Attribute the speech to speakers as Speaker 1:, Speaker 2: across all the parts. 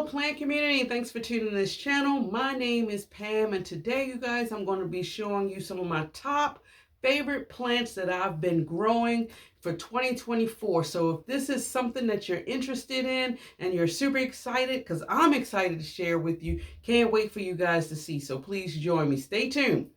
Speaker 1: Hello plant community, thanks for tuning in this channel. My name is Pam, and today you guys I'm going to be showing you some of my top favorite plants that I've been growing for 2024. So if this is something that you're interested in and you're super excited, because I'm excited to share with you, can't wait for you guys to see. So please join me. Stay tuned.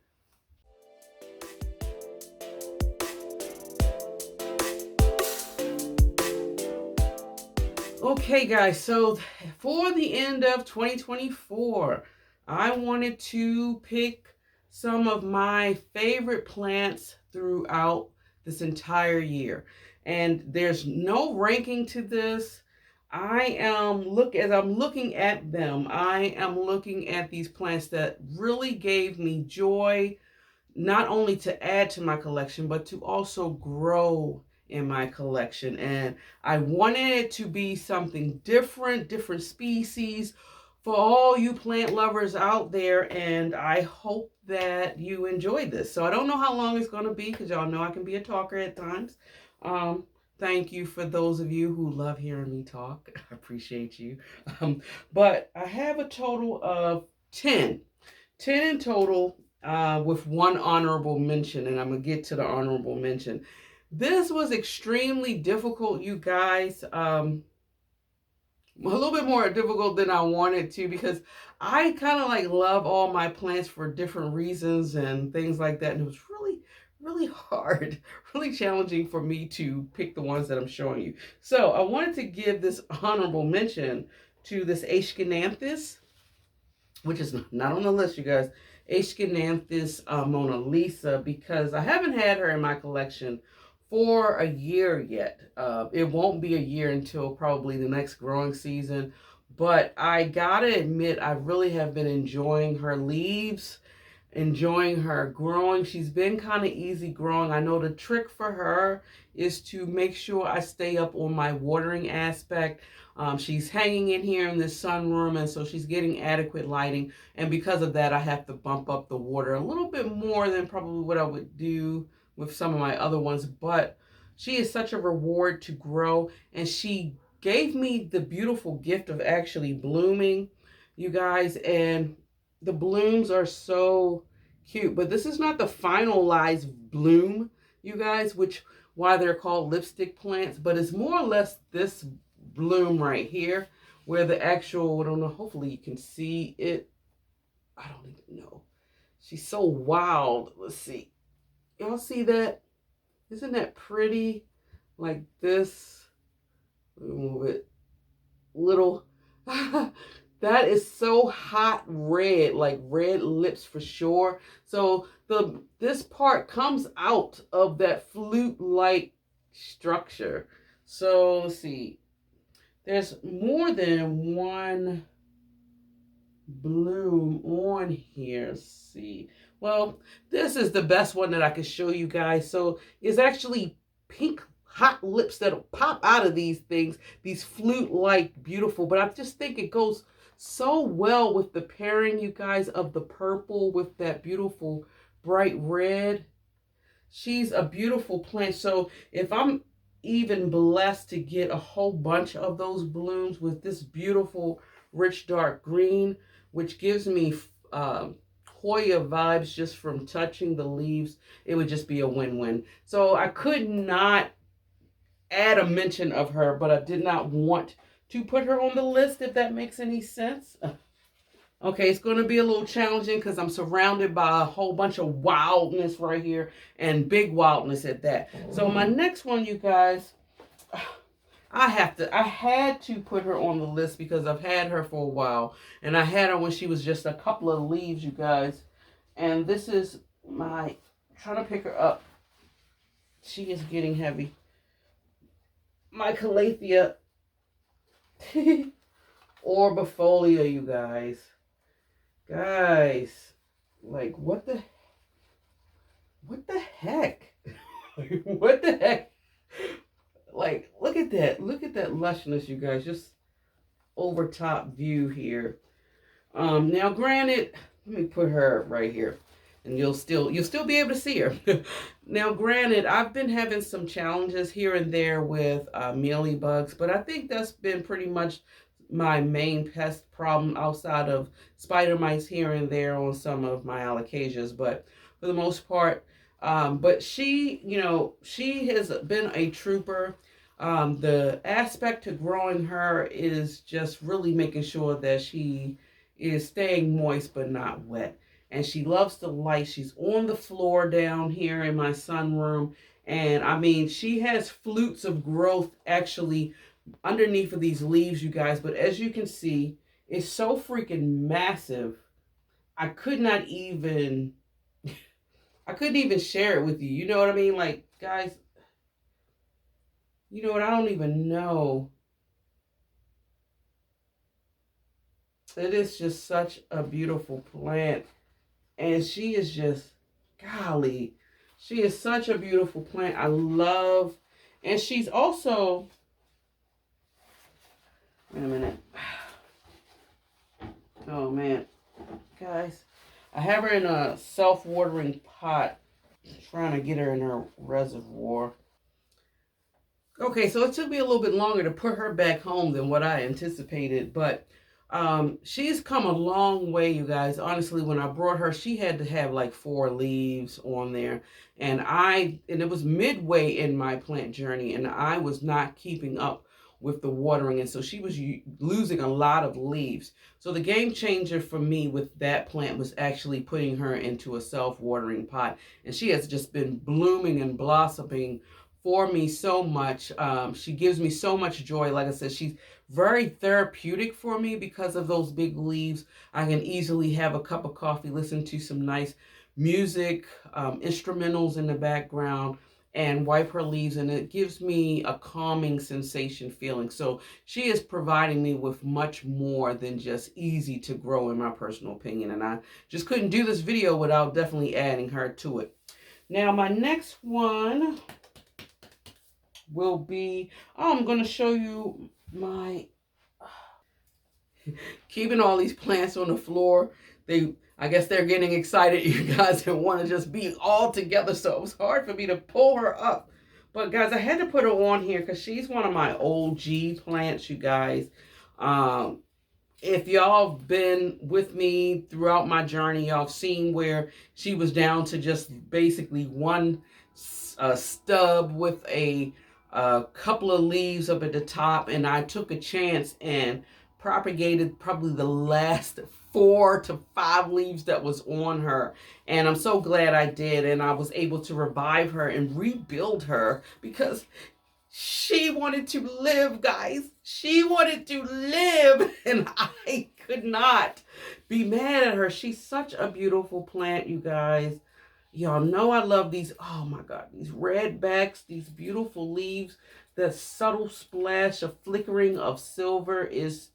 Speaker 1: Okay guys, so for the end of 2024, I wanted to pick some of my favorite plants throughout this entire year. And there's no ranking to this. As I'm looking at them, I am looking at these plants that really gave me joy, not only to add to my collection, but to also grow in my collection. And I wanted it to be something different species for all you plant lovers out there. And I hope that you enjoy this. So I don't know how long it's going to be, because y'all know I can be a talker at times. Thank you for those of you who love hearing me talk. I appreciate you. But I have a total of 10 in total, with one honorable mention, and I'm going to get to the honorable mention. This was extremely difficult, you guys. A little bit more difficult than I wanted to, because I kind of like love all my plants for different reasons and things like that. And it was really hard, really challenging for me to pick the ones that I'm showing you. So I wanted to give this honorable mention to this Aschenanthus, which is not on the list, you guys. Aschenanthus Mona Lisa, because I haven't had her in my collection for a year yet. It won't be a year until probably the next growing season, but I gotta admit, I really have been enjoying her leaves, enjoying her growing. She's been kind of easy growing. I know the trick for her is to make sure I stay up on my watering aspect. She's hanging in here in this sunroom, and so she's getting adequate lighting. And because of that, I have to bump up the water a little bit more than probably what I would do with some of my other ones. But she is such a reward to grow, and she gave me the beautiful gift of actually blooming, you guys. And the blooms are so cute, but this is not the finalized bloom, you guys, which why they're called lipstick plants, but it's more or less this bloom right here, where the actual, I don't know, hopefully you can see it. I don't even know. She's so wild. Let's see. Y'all see that? Isn't that pretty? Like this. Let me move it. Little. That is so hot red, like red lips for sure. So this part comes out of that flute-like structure. So let's see. There's more than one bloom on here. Let's see. Well, this is the best one that I could show you guys. So it's actually pink hot lips that'll pop out of these things, these flute-like beautiful. But I just think it goes so well with the pairing, you guys, of the purple with that beautiful bright red. She's a beautiful plant. So if I'm even blessed to get a whole bunch of those blooms with this beautiful rich dark green, which gives me Hoya vibes just from touching the leaves, it would just be a win-win. So I could not add a mention of her, but I did not want to put her on the list, if that makes any sense. Okay, it's going to be a little challenging because I'm surrounded by a whole bunch of wildness right here, and big wildness at that. So my next one, you guys, I had to put her on the list because I've had her for a while, and I had her when she was just a couple of leaves, you guys. And this is my, trying to pick her up. She is getting heavy. My Calathea orbifolia, you guys. Guys, like what the heck? What the heck? Like, look at that. Look at that lushness, you guys. Just over top view here. Now granted, let me put her right here, and you'll still be able to see her. Now granted, I've been having some challenges here and there with mealybugs, but I think that's been pretty much my main pest problem outside of spider mites here and there on some of my alocasias, but for the most part, but she, you know, she has been a trooper. The aspect to growing her is just really making sure that she is staying moist but not wet. And she loves the light. She's on the floor down here in my sunroom. And I mean, she has flutes of growth actually underneath of these leaves, you guys. But as you can see, it's so freaking massive. I could not even, I couldn't even share it with you. You know what I mean? Like, guys, you know what? I don't even know. It is just such a beautiful plant. And she is just, golly, she is such a beautiful plant. I love, and she's also, wait a minute. Oh man, guys, I have her in a self-watering pot. I'm trying to get her in her reservoir. Okay, so it took me a little bit longer to put her back home than what I anticipated, but she's come a long way, you guys. Honestly, when I brought her, she had to have like 4 leaves on there, and it was midway in my plant journey, and I was not keeping up with the watering, and so she was losing a lot of leaves. So the game changer for me with that plant was actually putting her into a self-watering pot, and she has just been blooming and blossoming for me so much. She gives me so much joy. Like I said, she's very therapeutic for me because of those big leaves. I can easily have a cup of coffee, listen to some nice music, instrumentals in the background, and wipe her leaves, and it gives me a calming sensation feeling. So she is providing me with much more than just easy to grow, in my personal opinion, and I just couldn't do this video without definitely adding her to it. Now my next one will be, I'm going to show you my, keeping all these plants on the floor. I guess they're getting excited, you guys, and want to just be all together. So it was hard for me to pull her up. But guys, I had to put her on here because she's one of my OG plants, you guys. If y'all have been with me throughout my journey, y'all have seen where she was down to just basically one stub with a couple of leaves up at the top, and I took a chance and propagated probably the last 4 to 5 leaves that was on her, and I'm so glad I did, and I was able to revive her and rebuild her because she wanted to live, guys. She wanted to live, and I could not be mad at her. She's such a beautiful plant, you guys. Y'all know I love these. Oh my God, these red backs, these beautiful leaves. The subtle splash of flickering of silver is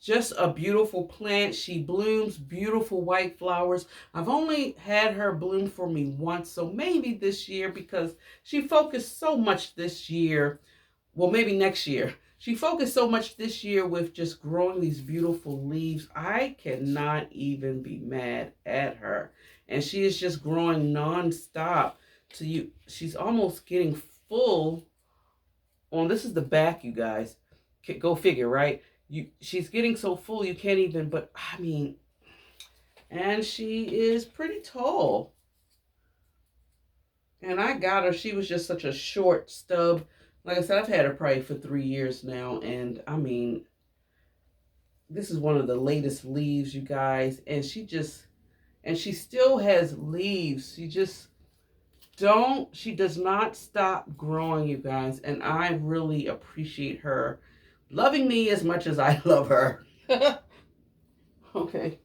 Speaker 1: just a beautiful plant. She blooms beautiful white flowers. I've only had her bloom for me once, so maybe this year, because she focused so much this year. Well, maybe next year. She focused so much this year with just growing these beautiful leaves. I cannot even be mad at her. And she is just growing nonstop. She's almost getting full on, this is the back, you guys. Go figure, right? She's getting so full you can't even, but I mean, and she is pretty tall. And I got her, she was just such a short stub. Like I said, I've had her probably for 3 years now, and I mean, this is one of the latest leaves, you guys, and she still has leaves. She does not stop growing, you guys, and I really appreciate her loving me as much as I love her. Okay.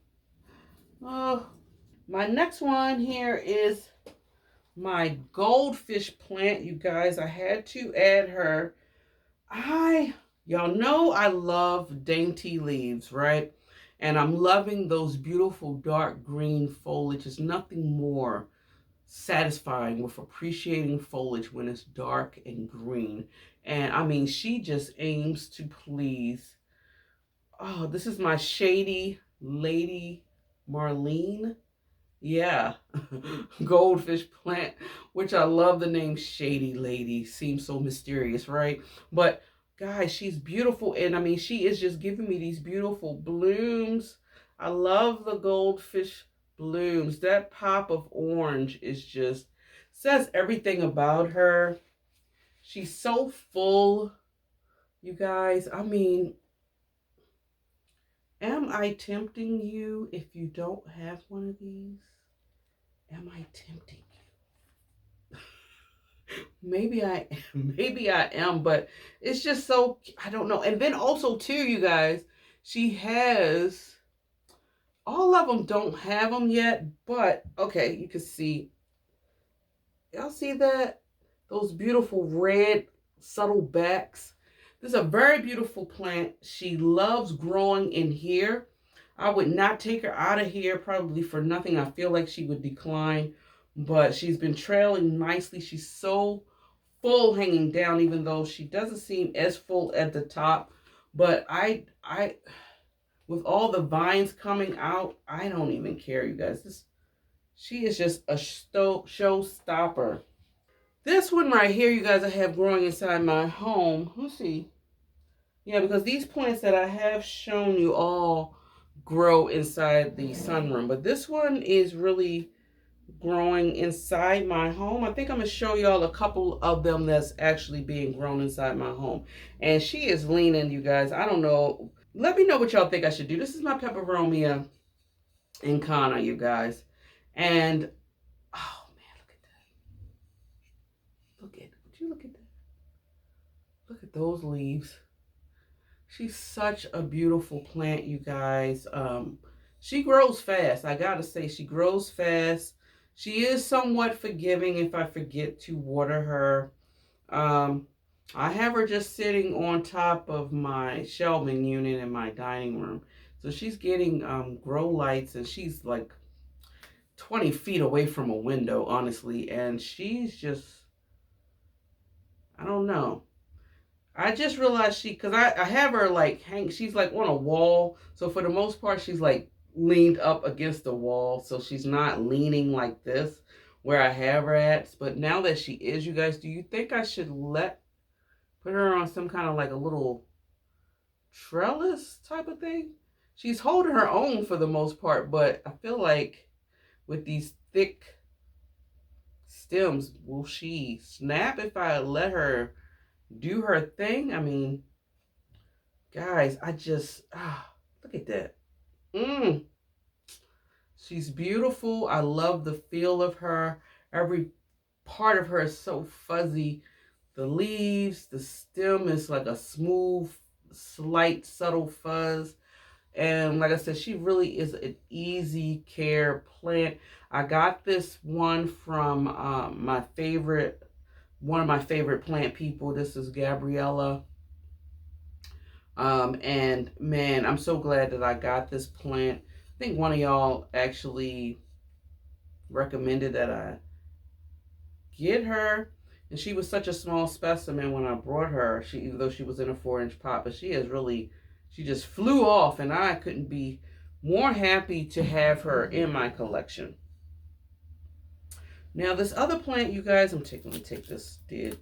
Speaker 1: My next one here is my goldfish plant, you guys. I had to add her. Y'all know I love dainty leaves, right? And I'm loving those beautiful dark green foliage. There's nothing more satisfying with appreciating foliage when it's dark and green. And I mean, she just aims to please. Oh, this is my Shady Lady Marlene. Yeah, goldfish plant, which I love the name Shady Lady. Seems so mysterious, right? But guys, she's beautiful. And I mean, she is just giving me these beautiful blooms. I love the goldfish blooms. That pop of orange is just, says everything about her. She's so full, you guys. I mean, am I tempting you if you don't have one of these? Am I tempting you? Maybe I am. Maybe I am, but it's just so, I don't know. And then also too, you guys, she has, all of them don't have them yet, but okay, you can see, y'all see that? Those beautiful red subtle backs. This is a very beautiful plant. She loves growing in here. I would not take her out of here probably for nothing. I feel like she would decline, but she's been trailing nicely. She's so full hanging down, even though she doesn't seem as full at the top. But I with all the vines coming out, I don't even care, you guys. She is just a showstopper. This one right here, you guys, I have growing inside my home. Let's see. Yeah, because these plants that I have shown you all grow inside the sunroom. But this one is really growing inside my home. I think I'm going to show y'all a couple of them that's actually being grown inside my home. And she is leaning, you guys. I don't know. Let me know what y'all think I should do. This is my Peperomia incana, you guys. And, oh, man, look at that. Would you look at that? Look at those leaves. She's such a beautiful plant, you guys. She grows fast. I gotta say, she grows fast. She is somewhat forgiving if I forget to water her. I have her just sitting on top of my shelving unit in my dining room. So she's getting grow lights, and she's like 20 feet away from a window, honestly. And she's just, I don't know. I just realized because I have her like she's like on a wall. So for the most part, she's like leaned up against the wall. So she's not leaning like this where I have her at. But now that she is, you guys, do you think I should put her on some kind of like a little trellis type of thing? She's holding her own for the most part, but I feel like with these thick stems, will she snap if I let her do her thing? I mean, guys, I just, look at that. She's beautiful. I love the feel of her. Every part of her is so fuzzy. The leaves, the stem is like a smooth, slight, subtle fuzz. And like I said, she really is an easy care plant. I got this one from one of my favorite plant people. This is Gabriella. And man, I'm so glad that I got this plant. I think one of y'all actually recommended that I get her. And she was such a small specimen when I brought her. Even though she was in a 4-inch pot, but she just flew off, and I couldn't be more happy to have her in my collection. Now this other plant, you guys, let me take this dead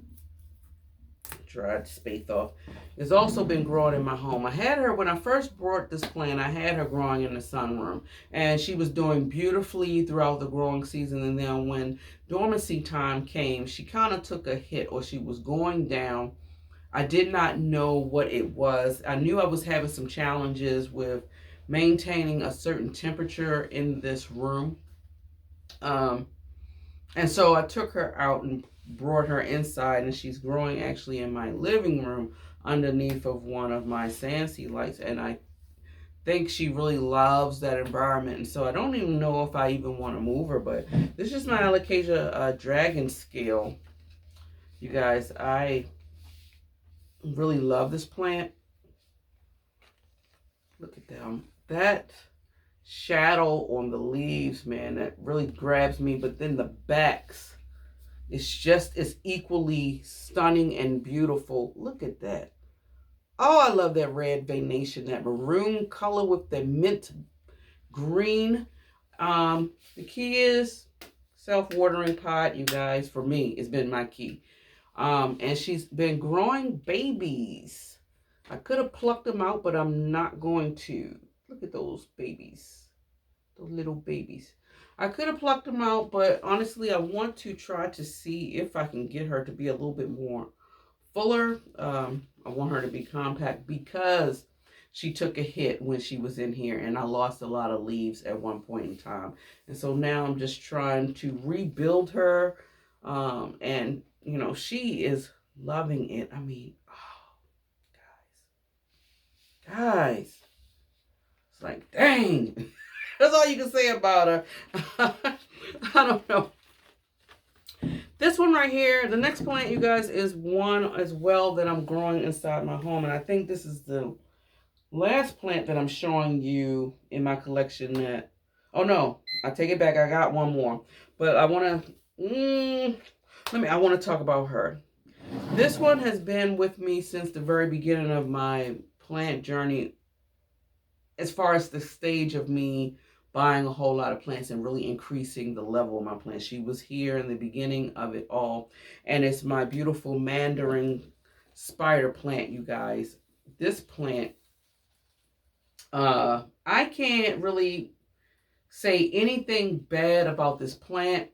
Speaker 1: dried spathe off. It's also been growing in my home. I had her, when I first brought this plant, I had her growing in the sunroom, and she was doing beautifully throughout the growing season. And then when dormancy time came, she kind of took a hit, or she was going down. I did not know what it was. I knew I was having some challenges with maintaining a certain temperature in this room. And so I took her out and brought her inside, and she's growing actually in my living room underneath of one of my Sandseed lights. And I think she really loves that environment. And so I don't even know if I even want to move her, but this is my alocasia dragon scale. You guys, I really love this plant. Look at them. That shadow on the leaves, man, that really grabs me. But then the backs, it's equally stunning and beautiful. Look at that. Oh, I love that red veination, that maroon color with the mint green. The key is self-watering pot, you guys. For me, it's been my key. And she's been growing babies. I could have plucked them out, but I'm not going to. Look at those babies. Those little babies. I could have plucked them out, but honestly, I want to try to see if I can get her to be a little bit more fuller. I want her to be compact because she took a hit when she was in here, and I lost a lot of leaves at one point in time. And so now I'm just trying to rebuild her. And, you know, she is loving it. I mean, oh, guys. It's like, dang. That's all you can say about her. I don't know. This one right here, the next plant, you guys, is one as well that I'm growing inside my home. And I think this is the last plant that I'm showing you in my collection that... Oh, no. I take it back. I got one more. But I want to... I want to talk about her. This one has been with me since the very beginning of my plant journey, as far as the stage of me buying a whole lot of plants and really increasing the level of my plants. She was here in the beginning of it all. And it's my beautiful mandarin spider plant, you guys. This plant, I can't really say anything bad about this plant.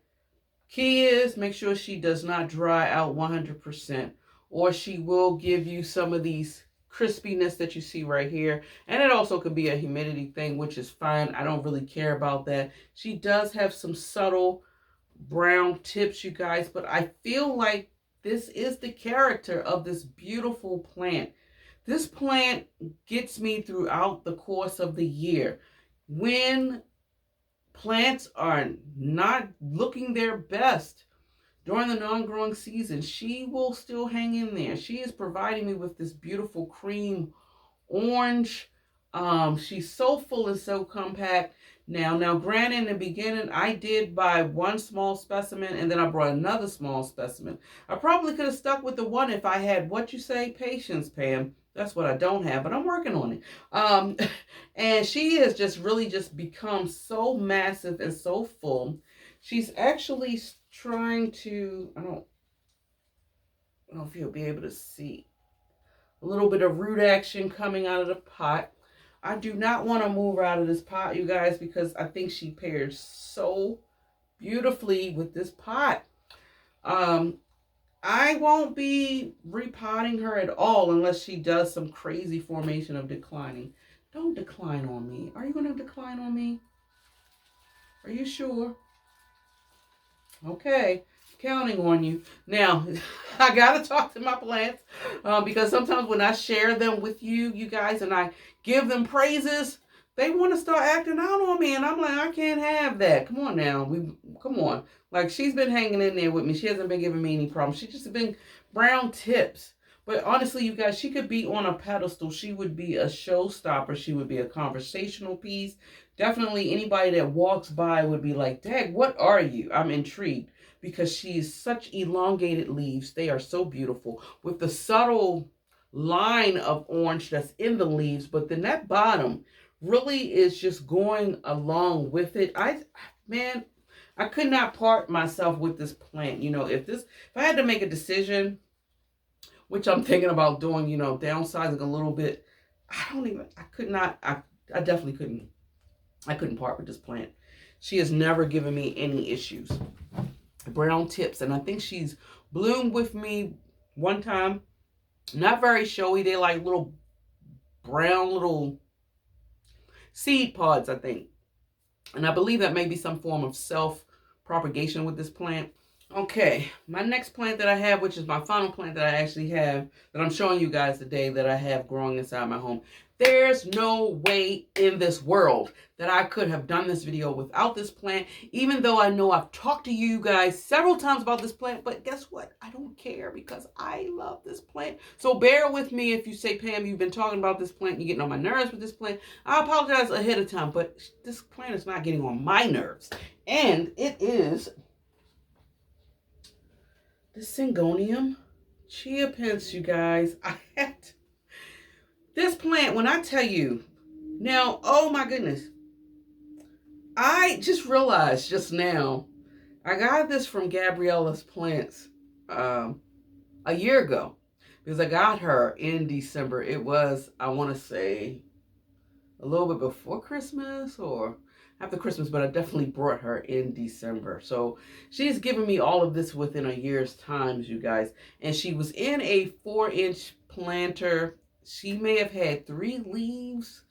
Speaker 1: Key is make sure she does not dry out 100%, or she will give you some of these crispiness that you see right here. And it also could be a humidity thing, which is fine. I don't really care about that. She does have some subtle brown tips, you guys, but I feel like this is the character of this beautiful plant. This plant gets me throughout the course of the year. When plants are not looking their best during the non-growing season, she will still hang in there. She is providing me with this beautiful cream orange. She's so full and so compact. Now, granted, in the beginning, I did buy one small specimen, and then I brought another small specimen. I probably could have stuck with the one if I had, what you say, patience, Pam. That's what I don't have, but I'm working on it. And she has just really just become so massive and so full. She's actually trying to, I don't know if you'll be able to see, a little bit of root action coming out of the pot. I do not want to move her out of this pot, you guys, because I think she pairs so beautifully with this pot. I won't be repotting her at all unless she does some crazy formation of declining. Don't decline on me. Are you going to decline on me? Are you sure? Okay, counting on you. Now, I got to talk to my plants because sometimes when I share them with you guys, and I give them praises, they want to start acting out on me. And I'm like, I can't have that. Come on now. Come on. Like, she's been hanging in there with me. She hasn't been giving me any problems. She's just been brown tips. But honestly, you guys, she could be on a pedestal. She would be a showstopper. She would be a conversational piece. Definitely anybody that walks by would be like, Dag, what are you? I'm intrigued because she's such elongated leaves. They are so beautiful with the subtle line of orange that's in the leaves. But then that bottom really is just going along with it. Man, I could not part myself with this plant. You know, if I had to make a decision, which I'm thinking about doing, you know, downsizing a little bit, I definitely couldn't. I couldn't part with this plant. She has never given me any issues. Brown tips, and I think she's bloomed with me one time. Not very showy. They're like little brown little seed pods, I think. And I believe that may be some form of self-propagation with this plant. Okay, my next plant that I have, which is my final plant that I actually have, that I'm showing you guys today that I have growing inside my home. There's no way in this world that I could have done this video without this plant, even though I know I've talked to you guys several times about this plant, but guess what? I don't care because I love this plant. So bear with me if you say, Pam, you've been talking about this plant, you're getting on my nerves with this plant. I apologize ahead of time, but this plant is not getting on my nerves. And it is the Syngonium chia pens, you guys. This plant, when I tell you, now, oh my goodness. I just realized just now, I got this from Gabriella's Plants a year ago because I got her in December. It was, I want to say, a little bit before Christmas or after Christmas, but I definitely brought her in December. So she's given me all of this within a year's time, you guys. And she was in a 4-inch planter. She may have had 3 leaves,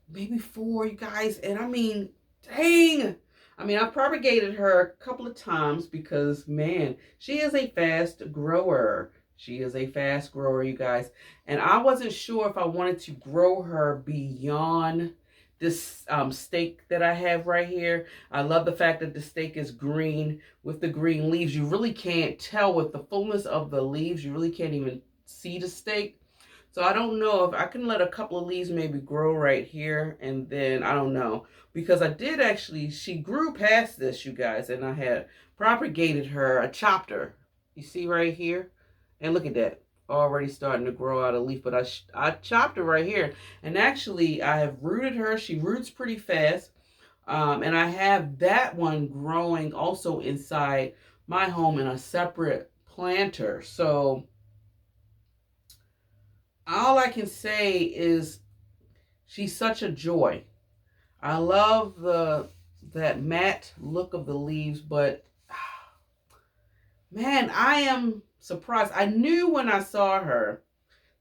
Speaker 1: maybe 4, you guys. And I mean, dang. I mean, I propagated her a couple of times because, man, she is a fast grower. She is a fast grower, you guys. And I wasn't sure if I wanted to grow her beyond this stake that I have right here. I love the fact that the stake is green with the green leaves. You really can't tell with the fullness of the leaves. You really can't even see the stake. So I don't know if I can let a couple of leaves maybe grow right here. And then I don't know. Because I did actually, she grew past this, you guys. And I had propagated her. I chopped her. You see right here? And look at that. Already starting to grow out a leaf. But I chopped her right here. And actually, I have rooted her. She roots pretty fast. And I have that one growing also inside my home in a separate planter. So all I can say is she's such a joy. I love that matte look of the leaves, but man, I am surprised. I knew when I saw her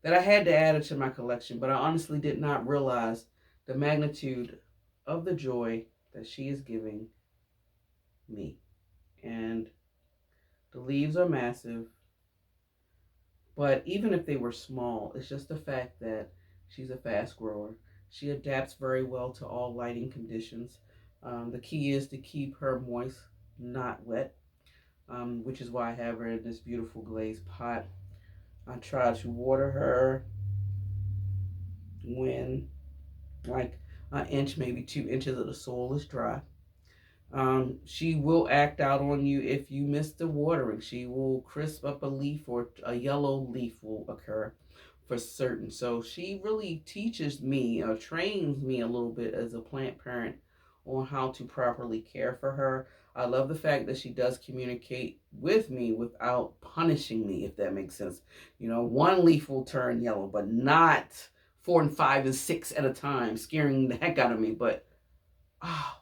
Speaker 1: that I had to add her to my collection, but I honestly did not realize the magnitude of the joy that she is giving me. And the leaves are massive. But even if they were small, it's just the fact that she's a fast grower. She adapts very well to all lighting conditions. The key is to keep her moist, not wet, which is why I have her in this beautiful glazed pot. I try to water her when like an inch, maybe 2 inches of the soil is dry. She will act out on you if you miss the watering. She will crisp up a leaf or a yellow leaf will occur for certain. So she really teaches me or trains me a little bit as a plant parent on how to properly care for her. I love the fact that she does communicate with me without punishing me, if that makes sense. You know, 1 leaf will turn yellow, but not 4 and 5 and 6 at a time, scaring the heck out of me. But, oh,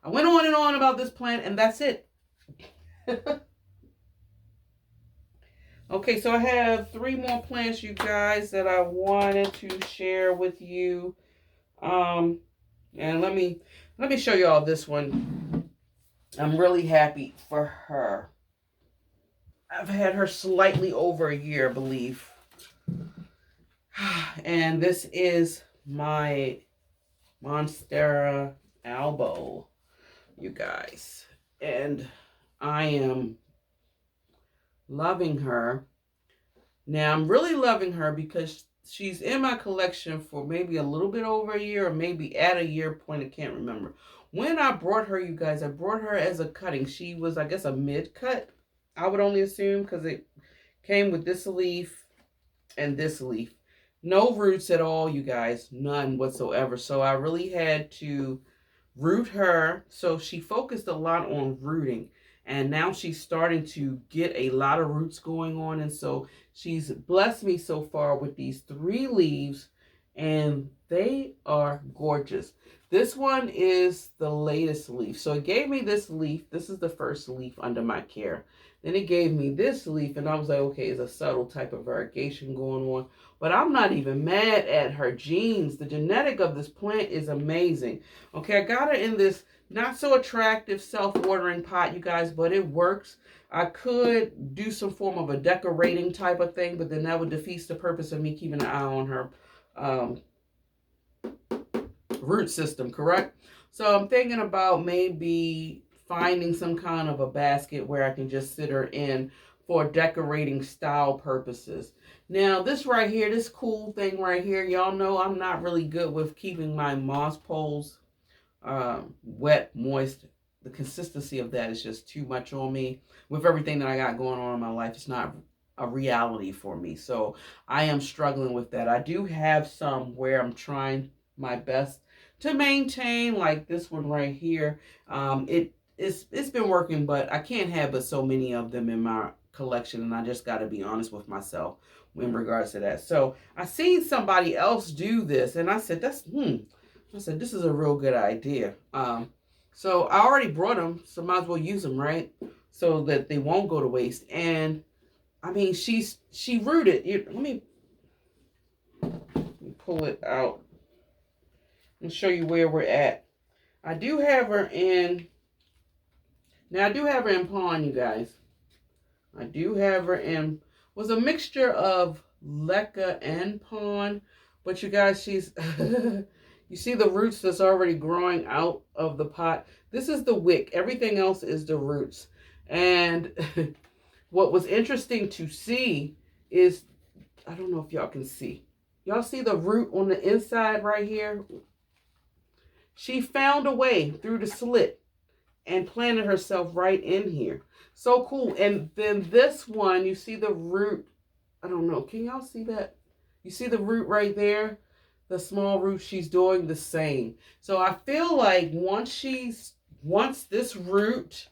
Speaker 1: I went on and on about this plant, and that's it. Okay, so I have 3 more plants, you guys, that I wanted to share with you. And let me show you all this one. I'm really happy for her. I've had her slightly over a year, I believe. And this is my monstera albo, you guys. And I am loving her. Now, I'm really loving her because she's in my collection for maybe a little bit over a year or maybe at a year point. I can't remember. When I brought her, you guys, I brought her as a cutting. She was, I guess, a mid-cut, I would only assume, because it came with this leaf and this leaf. No roots at all, you guys. None whatsoever. So I really had to root her. So she focused a lot on rooting. And now she's starting to get a lot of roots going on. And so she's blessed me so far with these 3 leaves. And they are gorgeous. This one is the latest leaf. So it gave me this leaf. This is the first leaf under my care. Then it gave me this leaf. And I was like, okay, it's a subtle type of variegation going on. But I'm not even mad at her genes. The genetic of this plant is amazing. Okay, I got her in this not so attractive self-watering pot, you guys, but it works. I could do some form of a decorating type of thing, but then that would defeat the purpose of me keeping an eye on her root system, correct? So I'm thinking about maybe finding some kind of a basket where I can just sit her in for decorating style purposes. Now, this right here, this cool thing right here, y'all know I'm not really good with keeping my moss poles wet, moist. The consistency of that is just too much on me. With everything that I got going on in my life, it's not a reality for me. So I am struggling with that. I do have some where I'm trying my best to maintain, like this one right here. It's been working, but I can't have but so many of them in my collection, and I just got to be honest with myself in regards to that. So I seen somebody else do this, and I said, I said, this is a real good idea. So I already brought them, so might as well use them, right? So that they won't go to waste. And I mean, she rooted. Let me pull it out and show you where we're at. I do have her in. Now I do have her in pawn, you guys. I do have her in. Was a mixture of leca and pawn, but you guys, she's. You see the roots that's already growing out of the pot. This is the wick. Everything else is the roots. And what was interesting to see is, I don't know if y'all can see. Y'all see the root on the inside right here? She found a way through the slit and planted herself right in here. So cool. And then this one, you see the root. I don't know. Can y'all see that? You see the root right there? The small root, she's doing the same. So I feel like once this root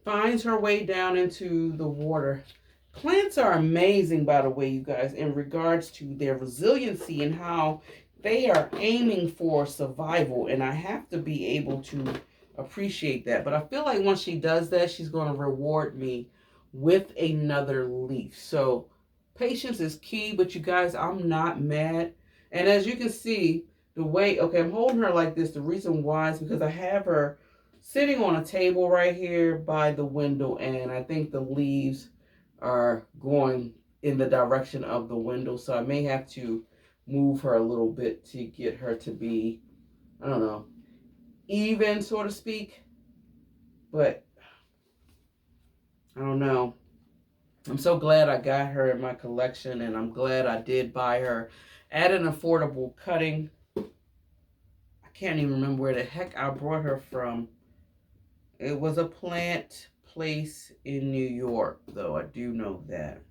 Speaker 1: finds her way down into the water. Plants are amazing, by the way, you guys, in regards to their resiliency and how they are aiming for survival. And I have to be able to appreciate that. But I feel like once she does that, she's going to reward me with another leaf. So patience is key, but you guys, I'm not mad. And as you can see, the way, okay, I'm holding her like this. The reason why is because I have her sitting on a table right here by the window, and I think the leaves are going in the direction of the window. So I may have to move her a little bit to get her to be, I don't know, even, so to speak. But I don't know. I'm so glad I got her in my collection, and I'm glad I did buy her at an affordable cutting. I can't even remember where the heck I brought her from. It was a plant place in New York, though. I do know that.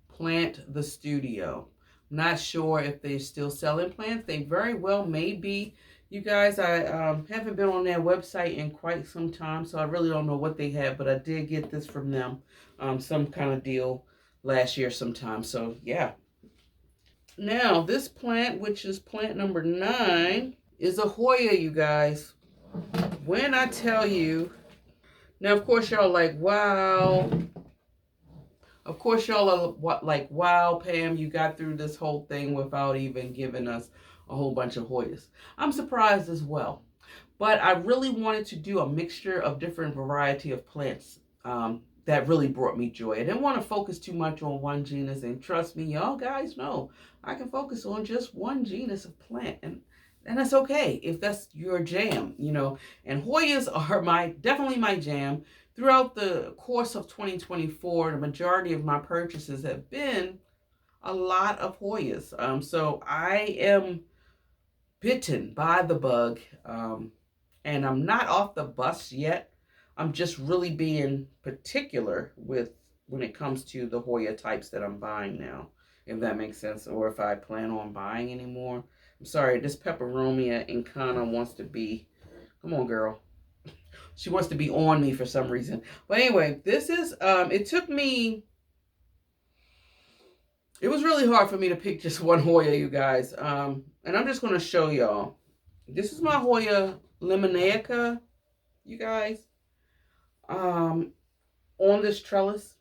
Speaker 1: Plant the Studio. Not sure if they're still selling plants. They very well may be. You guys, I haven't been on their website in quite some time, so I really don't know what they have, but I did get this from them. Some kind of deal last year sometime. So, yeah. Now, this plant, which is plant number 9, is a Hoya, you guys. When I tell you, now, of course, y'all like, wow. Of course, y'all are like, wow, Pam, you got through this whole thing without even giving us a whole bunch of Hoyas. I'm surprised as well. But I really wanted to do a mixture of different variety of plants that really brought me joy. I didn't want to focus too much on one genus. And trust me, y'all guys know, I can focus on just one genus of plant. And that's okay if that's your jam, you know. And Hoyas are definitely my jam. Throughout the course of 2024, the majority of my purchases have been a lot of Hoyas. So I am bitten by the bug, and I'm not off the bus yet. I'm just really being particular with when it comes to the Hoya types that I'm buying now, if that makes sense, or if I plan on buying anymore. I'm sorry, this Peperomia Incana wants to be, come on, girl. She wants to be on me for some reason. But anyway, this is, it took me, it was really hard for me to pick just one Hoya, you guys. And I'm just going to show y'all. This is my Hoya Lemona, you guys. On this trellis.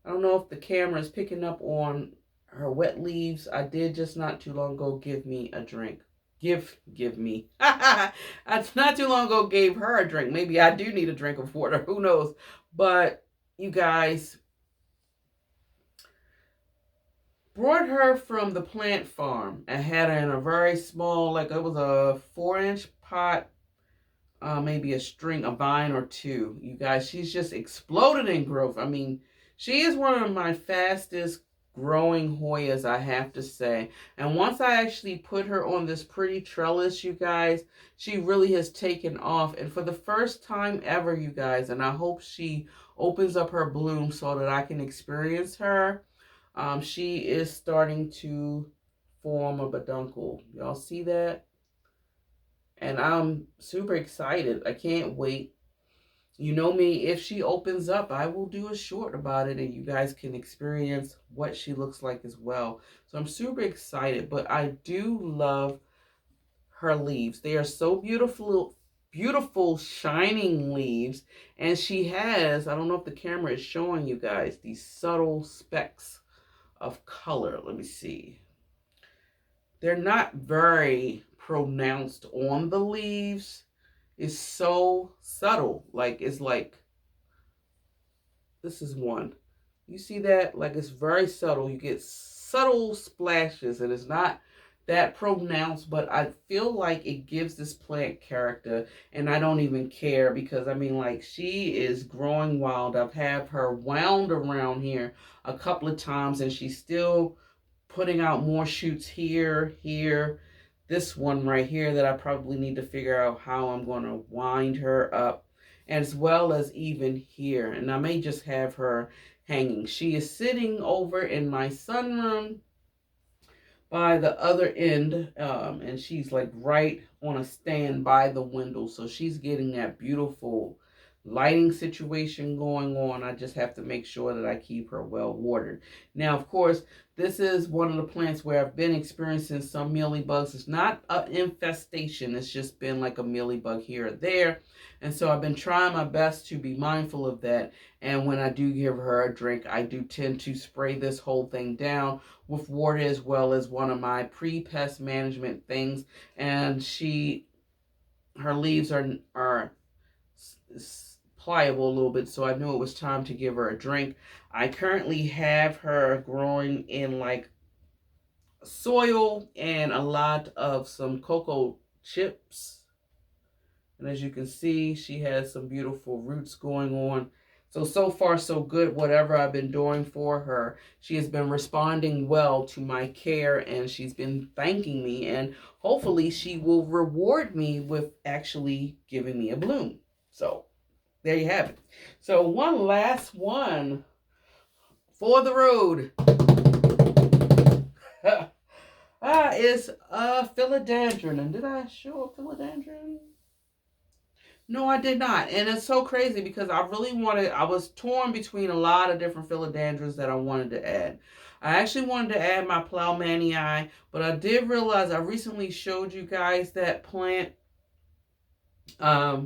Speaker 1: I don't know if the camera is picking up on her wet leaves. I did just not too long ago give me a drink. Give me. I not too long ago gave her a drink. Maybe I do need a drink of water. Who knows? But you guys, brought her from the plant farm. I had her in a very small, like it was a 4-inch pot, maybe a vine or two. You guys, she's just exploded in growth. I mean, she is one of my fastest growing Hoyas, I have to say. And once I actually put her on this pretty trellis, you guys, she really has taken off. And for the first time ever, you guys, and I hope she opens up her bloom so that I can experience her, she is starting to form a peduncle. Y'all see that? And I'm super excited. I can't wait You know me, if she opens up, I will do a short about it and you guys can experience what she looks like as well. So I'm super excited, but I do love her leaves. They are so beautiful, beautiful, shining leaves. And she has, I don't know if the camera is showing you guys, these subtle specks of color. Let me see. They're not very pronounced on the leaves. It's so subtle. Like, it's like, this is one. You see that? Like, it's very subtle. You get subtle splashes, and it's not that pronounced, but I feel like it gives this plant character, and I don't even care because, I mean, like, she is growing wild. I've had her wound around here a couple of times, and she's still putting out more shoots here, here. This one right here that I probably need to figure out how I'm going to wind her up, as well as even here. And I may just have her hanging. She is sitting over in my sunroom by the other end, and she's like right on a stand by the window, so she's getting that beautiful lighting situation going on. I just have to make sure that I keep her well watered. Now, of course, this is one of the plants where I've been experiencing some mealybugs. It's not an infestation, it's just been like a mealybug here or there, and so I've been trying my best to be mindful of that. And when I do give her a drink, I do tend to spray this whole thing down with water, as well as one of my pre-pest management things. And her leaves are pliable a little bit, so I knew it was time to give her a drink. I currently have her growing in like soil and a lot of some cocoa chips. And as you can see, she has some beautiful roots going on. So far, so good. Whatever I've been doing for her, she has been responding well to my care, and she's been thanking me. And hopefully she will reward me with actually giving me a bloom. So there you have it. So one last one for the road. Is a philodendron. And did I show a philodendron? No, I did not. And it's so crazy because I was torn between a lot of different philodendrons that I wanted to add. I actually wanted to add my Plowmanii, but I did realize I recently showed you guys that plant. I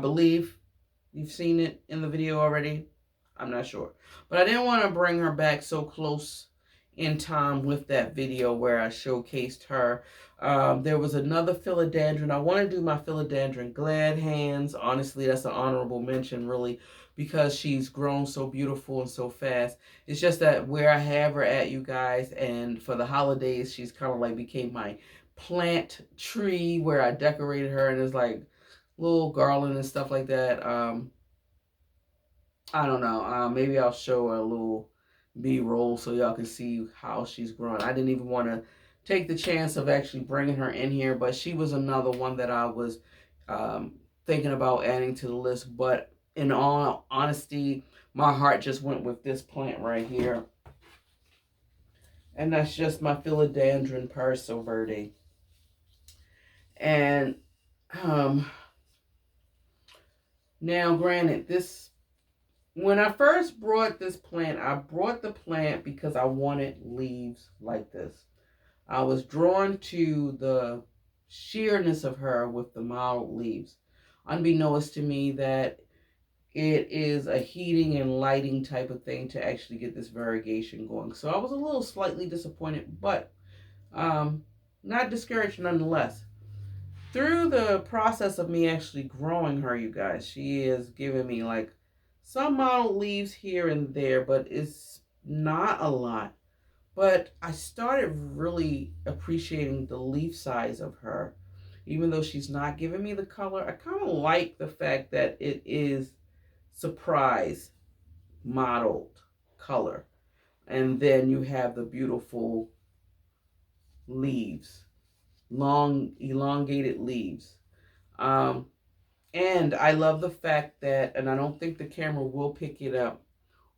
Speaker 1: believe you've seen it in the video already. I'm not sure. But I didn't want to bring her back so close in time with that video where I showcased her. There was another philodendron. I want to do my philodendron glad hands. Honestly, that's an honorable mention, really, because she's grown so beautiful and so fast. It's just that where I have her at, you guys, and for the holidays, she's kind of like became my plant tree where I decorated her, and there's like little garland and stuff like that. I don't know. Maybe I'll show a little B-roll so y'all can see how she's growing. I didn't even want to take the chance of actually bringing her in here, but she was another one that I was thinking about adding to the list. But in all honesty, my heart just went with this plant right here. And that's just my Philodendron Perso Verde. And now granted, when I first brought this plant, I brought the plant because I wanted leaves like this. I was drawn to the sheerness of her with the mild leaves. Unbeknownst to me that it is a heating and lighting type of thing to actually get this variegation going. So I was a little slightly disappointed, but not discouraged nonetheless. Through the process of me actually growing her, you guys, she is giving me like some mild leaves here and there, but it's not a lot. But I started really appreciating the leaf size of her. Even though she's not giving me the color, I kind of like the fact that it is surprise mottled color. And then you have the beautiful leaves, long elongated leaves. And I love the fact that, and I don't think the camera will pick it up,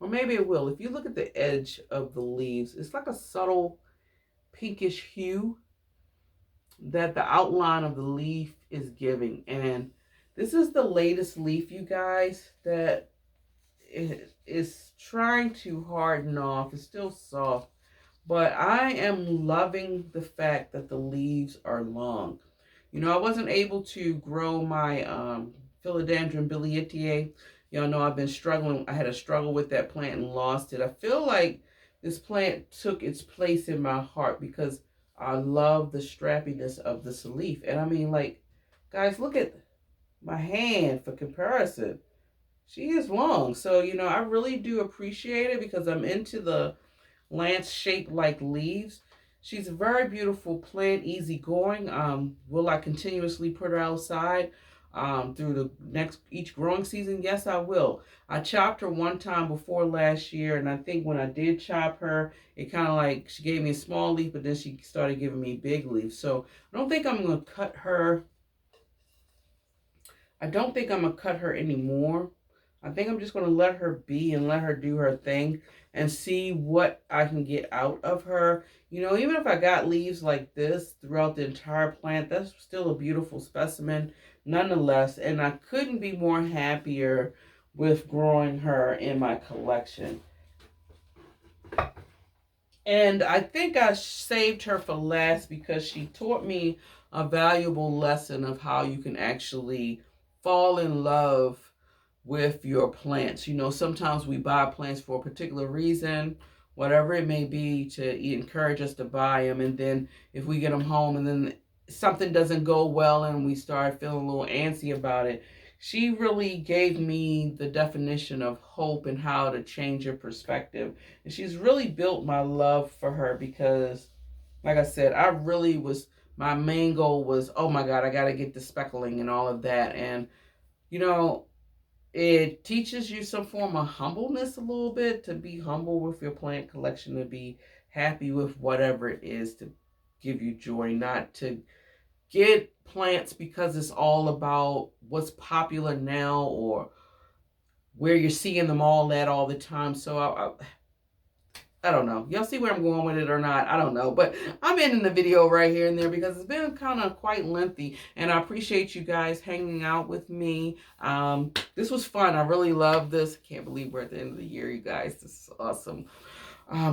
Speaker 1: or maybe it will. If you look at the edge of the leaves, it's like a subtle pinkish hue that the outline of the leaf is giving. And This is the latest leaf, you guys, that is trying to harden off. It's still soft, but I am loving the fact that the leaves are long. You know, I wasn't able to grow my Philodendron biliaceae. Y'all know I've been struggling. I had a struggle with that plant and lost it. I feel like this plant took its place in my heart because I love the strappiness of this leaf. And I mean, like, guys, look at my hand for comparison. She is long. So, you know, I really do appreciate it because I'm into the lance-shaped like leaves. She's a very beautiful plant, easygoing. Will I continuously put her outside through the each growing season? Yes, I will. I chopped her one time before last year, and I think when I did chop her, it kind of like she gave me a small leaf, but then she started giving me big leaves. So I don't think I'm going to cut her. I don't think I'm going to cut her anymore. I think I'm just going to let her be and let her do her thing and see what I can get out of her. You know, even if I got leaves like this throughout the entire plant, that's still a beautiful specimen nonetheless. And I couldn't be more happier with growing her in my collection. And I think I saved her for last because she taught me a valuable lesson of how you can actually fall in love with your plants. You know, sometimes we buy plants for a particular reason, whatever it may be, to encourage us to buy them. And then if we get them home and then something doesn't go well and we start feeling a little antsy about it, she really gave me the definition of hope and how to change your perspective. And she's really built my love for her because, like I said, I really was, my main goal was, oh my God, I got to get the speckling and all of that. And, you know, it teaches you some form of humbleness a little bit, to be humble with your plant collection, to be happy with whatever it is to give you joy, not to get plants because it's all about what's popular now or where you're seeing them all at all the time. So I don't know. Y'all see where I'm going with it or not? I don't know. But I'm ending the video right here and there because it's been kind of quite lengthy. And I appreciate you guys hanging out with me. This was fun. I really love this. Can't believe we're at the end of the year, you guys. This is awesome.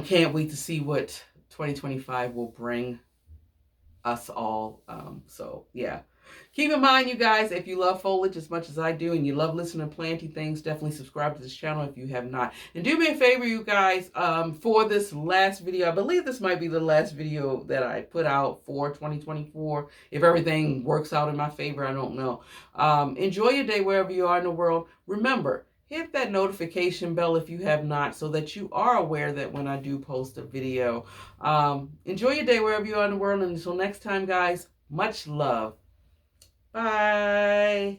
Speaker 1: Can't wait to see what 2025 will bring us all. So, yeah. Keep in mind, you guys, if you love foliage as much as I do and you love listening to planty things, definitely subscribe to this channel if you have not. And do me a favor, you guys, for this last video, I believe this might be the last video that I put out for 2024. If everything works out in my favor, I don't know. Enjoy your day wherever you are in the world. Remember, hit that notification bell if you have not so that you are aware that when I do post a video. Enjoy your day wherever you are in the world. And until next time, guys, much love. Bye.